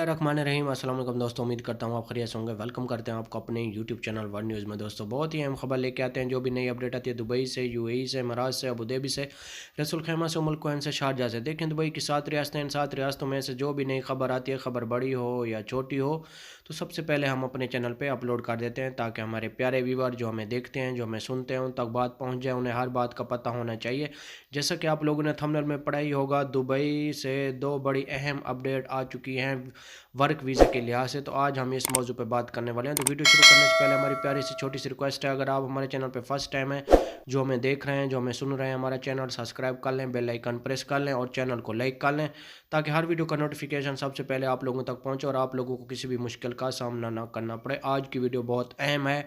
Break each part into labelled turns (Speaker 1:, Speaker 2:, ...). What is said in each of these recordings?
Speaker 1: बिस्मिल्लाहिर्रहमानिर्रहीम। अस्सलाम वालेकुम दोस्तों, उम्मीद करता हूँ आप खैरियत से होंगे। वेलकम करते हैं आपको अपने यूट्यूब चैनल वर्ल्ड न्यूज़ में। दोस्तों बहुत ही अहम खबर लेके आते हैं। जो भी नई अपडेट आती है दुबई से, यूएई से, इमारात से, अबू धाबी से, रसूल खैमा से, उमुल कुवैन से, शारजाह से। देखें दुबई की 7 रियासतें, इन 7 रियासतों में से जो भी नई खबर आती है, खबर बड़ी हो या छोटी हो, तो सबसे पहले हम अपने चैनल पर अपलोड कर देते हैं ताकि हमारे प्यारे व्यूवर जो हमें देखते हैं, जो हमें सुनते हैं, उन तक बात पहुँच जाए। उन्हें हर बात का पता होना चाहिए। जैसा कि आप लोगों ने थंबनेल में पढ़ा ही होगा, दुबई से 2 बड़ी अहम अपडेट आ चुकी हैं वर्क वीज़ा के लिहाज से। तो आज हम इस मौजू पे बात करने वाले हैं। तो वीडियो शुरू करने से पहले हमारी प्यारी सी छोटी सी रिक्वेस्ट है, अगर आप हमारे चैनल पे फर्स्ट टाइम है, जो हमें देख रहे हैं, जो हमें सुन रहे हैं, हमारा चैनल सब्सक्राइब कर लें, बेल आइकन प्रेस कर लें और चैनल को लाइक कर लें ताकि हर वीडियो का नोटिफिकेशन सबसे पहले आप लोगों तक पहुँचे और आप लोगों को किसी भी मुश्किल का सामना ना करना पड़े। आज की वीडियो बहुत अहम है,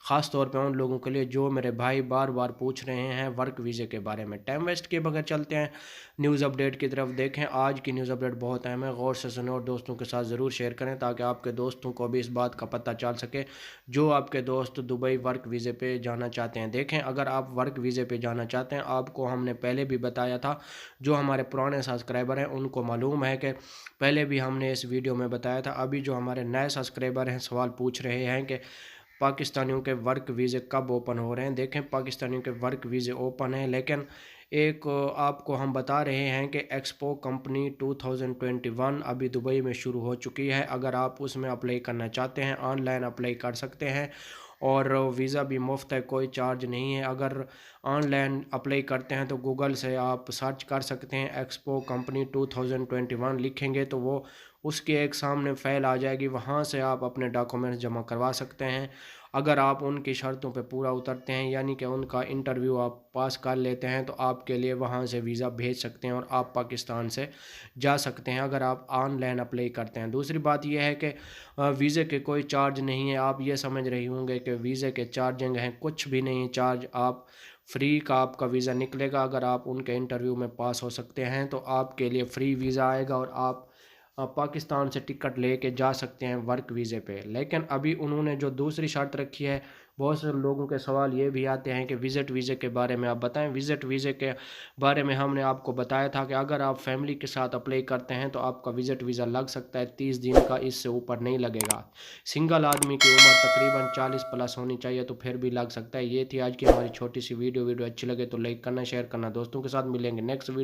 Speaker 1: ख़ास तौर पे उन लोगों के लिए जो मेरे भाई बार बार पूछ रहे हैं वर्क वीज़े के बारे में। टाइम वेस्ट किए बगैर चलते हैं न्यूज़ अपडेट की तरफ। देखें आज की न्यूज़ अपडेट बहुत अहम है, गौर से सुनें और दोस्तों के साथ ज़रूर शेयर करें ताकि आपके दोस्तों को भी इस बात का पता चल सके जो आपके दोस्त दुबई वर्क वीज़े पे जाना चाहते हैं। देखें अगर आप वर्क वीज़े पे जाना चाहते हैं, आपको हमने पहले भी बताया था, जो हमारे पुराने सब्सक्राइबर हैं उनको मालूम है कि पहले भी हमने इस वीडियो में बताया था। अभी जो हमारे नए सब्सक्राइबर हैं सवाल पूछ रहे हैं कि पाकिस्तानियों के वर्क वीज़े कब ओपन हो रहे हैं। देखें पाकिस्तानियों के वर्क वीज़े ओपन हैं, लेकिन एक आपको हम बता रहे हैं कि एक्सपो कंपनी 2021 अभी दुबई में शुरू हो चुकी है। अगर आप उसमें अप्लाई करना चाहते हैं, ऑनलाइन अप्लाई कर सकते हैं और वीज़ा भी मुफ्त है, कोई चार्ज नहीं है। अगर ऑनलाइन अप्लाई करते हैं तो गूगल से आप सर्च कर सकते हैं, एक्सपो कंपनी 2021 लिखेंगे तो वो उसके एक सामने फ़ाइल आ जाएगी, वहाँ से आप अपने डॉक्यूमेंट्स जमा करवा सकते हैं। अगर आप उनकी शर्तों पे पूरा उतरते हैं, यानी कि उनका इंटरव्यू आप पास कर लेते हैं, तो आपके लिए वहाँ से वीज़ा भेज सकते हैं और आप पाकिस्तान से जा सकते हैं अगर आप ऑनलाइन अप्लाई करते हैं। दूसरी बात यह है कि वीज़े के कोई चार्ज नहीं है। आप ये समझ रहे होंगे कि वीज़े के चार्जिंग हैं, कुछ भी नहीं चार्ज। आप फ्री का आपका वीज़ा निकलेगा। अगर आप उनके इंटरव्यू में पास हो सकते हैं तो आपके लिए फ्री वीज़ा आएगा और आप पाकिस्तान से टिकट लेके जा सकते हैं वर्क वीज़े पे। लेकिन अभी उन्होंने जो दूसरी शर्त रखी है, बहुत से लोगों के सवाल ये भी आते हैं कि विज़िट वीज़े के बारे में आप बताएं। विज़िट वीज़े के बारे में हमने आपको बताया था कि अगर आप फैमिली के साथ अप्लाई करते हैं तो आपका विज़िट वीज़ा लग सकता है 30 दिन का, इससे ऊपर नहीं लगेगा। सिंगल आदमी की उम्र तकरीबन 40 प्लस होनी चाहिए तो फिर भी लग सकता है। ये थी आज की हमारी छोटी सी वीडियो। वीडियो अच्छी लगे तो लाइक करना, शेयर करना दोस्तों के साथ। मिलेंगे नेक्स्ट वीडियो।